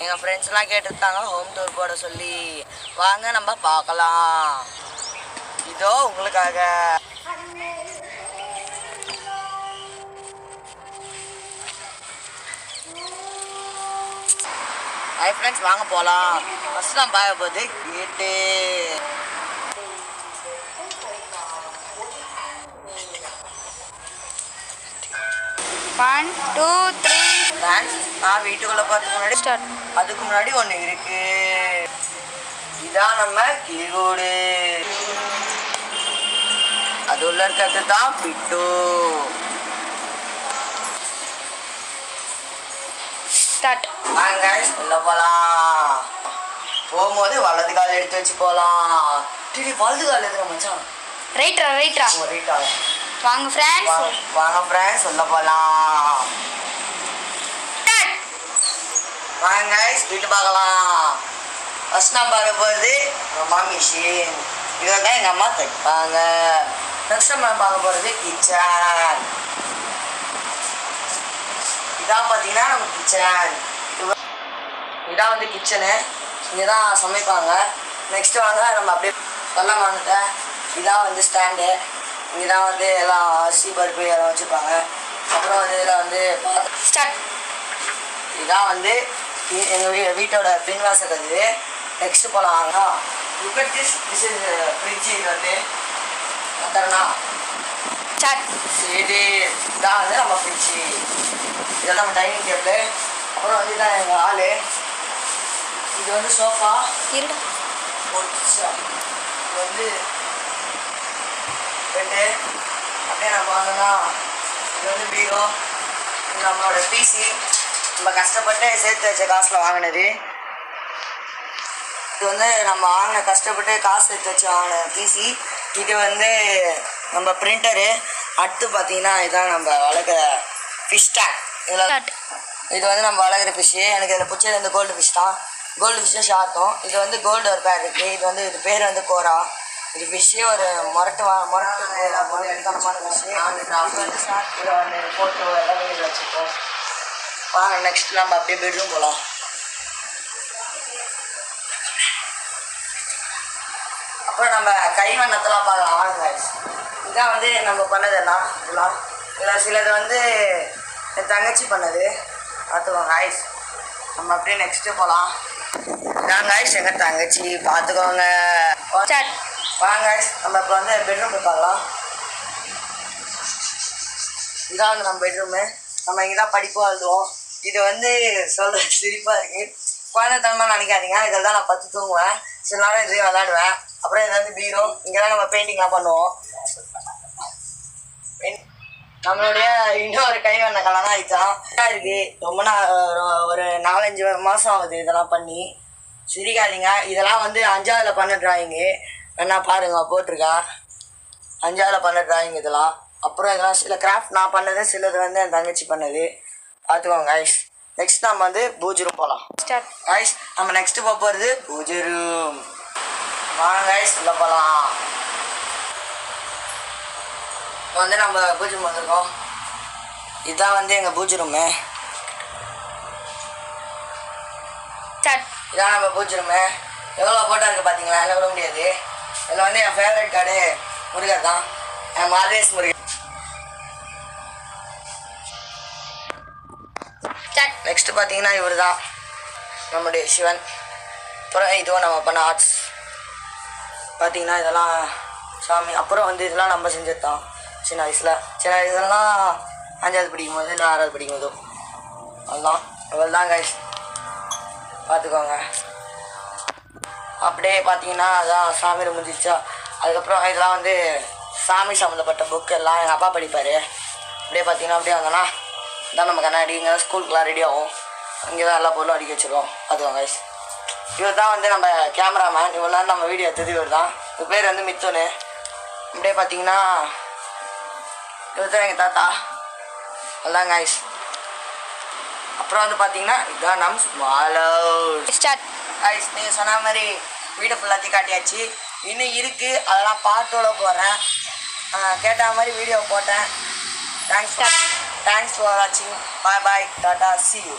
எங்கள் ஃப்ரெண்ட்ஸ்லாம் கேட்டுருந்தாங்க home tour போட சொல்லி. வாங்க நம்ம பார்க்கலாம். இதோ உங்களுக்காக. ஹாய் ஃப்ரெண்ட்ஸ், வாங்க போகலாம். ஃபஸ்ட் நான் பார்க்க போகுது கேட்டு. 1 2 3 ஃப்ரெண்ட்ஸ், நான் வீட்டுக்குள்ளே பார்த்துக்கு முன்னாடி ஸ்டார்ட். அதுக்கு முன்னாடி ஒன்று இருக்கு. இதான் நம்ம கிளிகூடு. அது உள்ள இருக்கிறது தான் பிட்டு. ஸ்டார்ட். வாங்க உள்ள போகலாம். போகும்போது வலது கால் எடுத்து வச்சு போகலாம். டிடி வலது கால் எடுத்துக்க மச்சான். ரைட்ரா ரைட்டா. வாங்க ஃப்ரெண்ட்ஸ். வாங்க ஃப்ரெண்ட்ஸ், உள்ள போகலாம். வாங்க வீட்டு பார்க்கலாம். ஃபர்ஸ்ட் நான் பார்க்க போகிறது அம்மா மிஷின். இதை தான் எங்கள் அம்மா தைப்பாங்க. நெக்ஸ்ட் நம்ம பார்க்க போகிறது கிச்சன். இதான் பார்த்தீங்கன்னா நம்ம கிச்சன். இதான் வந்து கிச்சனு. இங்கே தான் சமைப்பாங்க. நெக்ஸ்ட்டு வாங்க நம்ம அப்படியே சொல்லலாம் வாங்கிட்ட. இதான் வந்து ஸ்டாண்டு. இங்கே தான் வந்து எல்லாம் அரிசி பருப்பு எல்லாம் வச்சுருப்பாங்க. அப்புறம் வந்து இதில் வந்து ஸ்டார்ட். இதான் வந்து எங்கள் வீட்டோட பின்வாசல். அது நெக்ஸ்ட்டு போகலாம். Look at this is fridge. இது வந்து தரணா ஸ்டார்ட். சரி, இதான் வந்து நம்ம ஃப்ரிட்ஜு. இதெல்லாம் நம்ம டைனிங் டேபிள். அப்புறம் வந்து இதான் எங்கள் ஆள். இது வந்து சோஃபா. இருடா. இது வந்து பெட்டு. அப்படியே நம்ம வாங்கினா இது வந்து பீரோ. இது நம்மளோட பிசி. நம்ம கஷ்டப்பட்டு சேர்த்து வச்ச காசில் வாங்கினது. இது வந்து நம்ம வாங்கின கஷ்டப்பட்டு காசு சேர்த்து வச்சு வாங்கின பிசி. இது வந்து நம்ம பிரிண்டரு. அடுத்து பார்த்தீங்கன்னா இதுதான் நம்ம வளர்க்குற ஃபிஷ் டேங்க். இதில் இது வந்து நம்ம வளர்க்குற ஃபிஷ்ஷு. எனக்கு இதில் பிடிச்சது வந்து கோல்டு ஃபிஷ் தான். கோல்டு ஃபிஷ்ஷும் ஷார்ட்டும். இது வந்து கோல்டு ஒரு பேர் இருக்குது. இது வந்து இது பேர் வந்து கோரா. இது ஃபிஷ்ஷே ஒரு முரட்டுத்தனமான ஃபிஷ்ஷு. இது வந்து ஷார்ட். இதை வந்து போட்டு எல்லாமே இதில் வச்சுருக்கோம். வாங்க நெக்ஸ்ட் நம்ம அப்படியே பெட்ரூம் போகலாம். அப்புறம் நம்ம கைவண்ணத்தெல்லாம் பார்க்கலாம். வாங்க. இதான் வந்து நம்ம பண்ணதெல்லாம். இதில் சிலது வந்து என் தங்கச்சி பண்ணது. பார்த்துக்கோங்க ஐஸ். நம்ம அப்படியே நெக்ஸ்ட்டு போகலாம். இதாங்க ஐஸ் எங்கள் தங்கச்சி. பார்த்துக்கோங்க. வாங்க ஐஸ் நம்ம இப்போ வந்து பெட்ரூம் போய் பார்க்கலாம். இதான் வந்து நம்ம பெட்ரூமு. நம்ம இங்கே தான் படிப்போம் எழுதுவோம். இது வந்து சொல்ல சிரிப்பாக இருக்குது. குழந்தைத்தனமாக நினைக்காதீங்க. இதில் தான் நான் 10 தூங்குவேன். சில நேரம் இதுலேயும் விளாடுவேன். அப்புறம் இது வந்து பீரோ. இங்கே தான் நம்ம பெயிண்டிங்லாம் பண்ணுவோம். நம்மளுடைய இன்னொரு கைவண்ண கலனா இதுதான் இருக்குது. ரொம்ப ஒரு 4-5 மாதம் ஆகுது இதெல்லாம் பண்ணி. சிரிக்காதீங்க. இதெல்லாம் வந்து 5ஆவதுல பண்ண ட்ராயிங்கு. வேணா பாருங்க, போட்டிருக்கா 5ஆவதுல பண்ண ட்ராயிங் இதெல்லாம். அப்புறம் இதெல்லாம் சில கிராஃப்ட் நான் பண்ணது, சிலது வந்து என் தங்கச்சி பண்ணது. பார்த்துக்கோங்க ஐஸ். நெக்ஸ்ட் நம்ம வந்து பூஜை ரூம் போகலாம். ஐஸ் நம்ம நெக்ஸ்ட்டு போக போகிறது பூஜை ரூம். வாங்க ஐஸ் உள்ள போகலாம். வந்து நம்ம பூஜை ரூம் வந்திருக்கோம். இதுதான் வந்து எங்கள் பூஜை ரூமு. இதான் நம்ம பூஜை ரூமு. எவ்வளோ ஃபோட்டோ இருக்குது பார்த்தீங்களா? என்ன விட முடியாது. இதில் வந்து என் ஃபேவரட் கார்டு முருகர் தான். என் மால்வேஸ் முருகர். நெக்ஸ்ட்டு பார்த்தீங்கன்னா இவர் தான் நம்முடைய சிவன். அப்புறம் இதுவும் நம்ம பண்ண ஆர்ட்ஸ் பார்த்தீங்கன்னா இதெல்லாம் சாமி. அப்புறம் வந்து இதெல்லாம் நம்ம செஞ்சது தான் சின்ன வயசுலலாம் 5ஆவது படிக்கும்போது இல்லை 6ஆவது படிக்கும்போதோ. அதுதான் இவள் கைஸ். பார்த்துக்கோங்க. அப்படியே பார்த்தீங்கன்னா அதான் சாமியில் முடிஞ்சிச்சா. அதுக்கப்புறம் இதெல்லாம் வந்து சாமி சம்மந்தப்பட்ட புக்கு எல்லாம் எங்கள் அப்பா படிப்பார். அப்படியே பார்த்தீங்கன்னா அப்படியே வந்தோன்னா இதான் நம்ம கண்ணாடி. இங்கே தான் ஸ்கூலுக்குலாம் ரெடி ஆகும். இங்கே தான் எல்லா பொருளும் அடிக்க வச்சுருக்கோம். பார்த்துக்கோங்க கைஸ். இவர் தான் வந்து நம்ம கேமராமேன். இவ்வளோ நேரம் நம்ம வீடியோ எடுத்தது இவர் தான். இவர் பேர் வந்து மித்துனு. அப்படியே பார்த்தீங்கன்னா இவர் தான் எங்கள் தாத்தா. அதுதான் கைஸ். அப்புறம் வந்து பார்த்தீங்கன்னா இதான் நம் ஸ்மாலர் கைஸ். நீங்கள் சொன்ன மாதிரி வீடை ஃபுல்லாத்தையும் காட்டியாச்சு. இன்னும் இருக்குது, அதெல்லாம் பாட்டோட போடுறேன். கேட்ட மாதிரி வீடியோ போட்டேன். தேங்க்ஸ். தேங்க்ஸ் ஃபார் வாட்சிங். பாய் பாய், டாடா, see you.